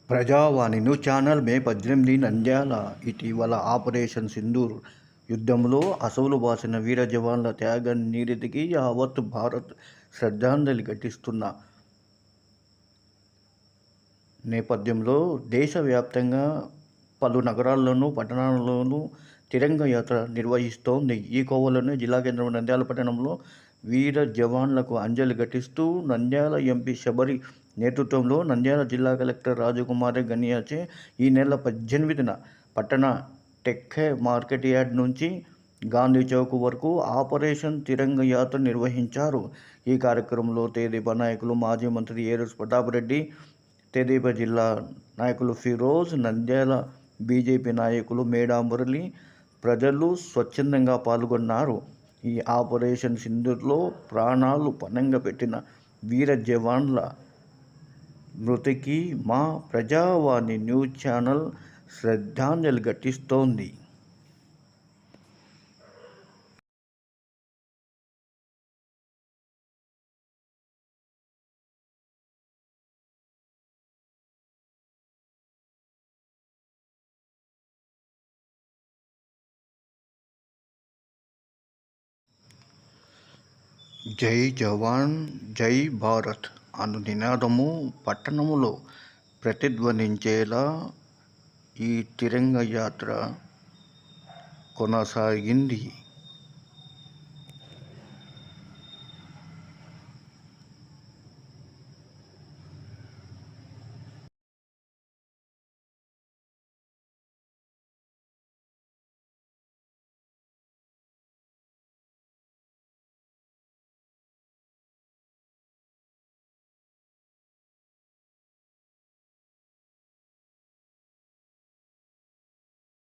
ప్రజావాణి news channel మే 18 నంద్యాల ఇటీవల operation Sindoor యుద్ధంలో అసువులు బాసిన వీర జవాన్ల త్యాగ నిరతికి యావత్ భారత్ శ్రద్ధాంజలి ఘటిస్తున్న నేపథ్యంలో దేశవ్యాప్తంగా పలు నగరాల్లోనూ పట్టణాల్లోనూ తిరంగ యాత్ర నిర్వహిస్తోంది. ఈ కోవలోనే జిల్లా కేంద్రం నంద్యాల పట్టణంలో వీర జవాన్లకు అంజలి ఘటిస్తూ నంద్యాల ఎంపీ శబరి నేతృత్వంలో నంద్యాల జిల్లా కలెక్టర్ రాజకుమారి గనియాచే ఈ నెల 18న పట్టణ టెక్కే మార్కెట్ యార్డ్ నుంచి గాంధీ చౌక్ వరకు ఆపరేషన్ తిరంగ యాత్ర నిర్వహించారు. ఈ కార్యక్రమంలో తెదేపా నాయకులు మాజీ మంత్రి ఏరూరు ప్రతాప్ రెడ్డి, తెదేపా జిల్లా నాయకులు ఫిరోజ్, నంద్యాల బీజేపీ నాయకులు మేడా మురళి, ప్రజలు స్వచ్ఛందంగా పాల్గొన్నారు. ఈ ఆపరేషన్ సింధూర్లో ప్రాణాలు పణంగా పెట్టిన వీర జవాన్ల మృతికి మా ప్రజావాణి న్యూస్ ఛానల్ శ్రద్ధాంజలి ఘటిస్తోంది. జై జవాన్ జై భారత్ అను నినాదము పట్టణంలో ప్రతిధ్వనించేలా ఈ తిరంగ యాత్ర కొనసాగింది.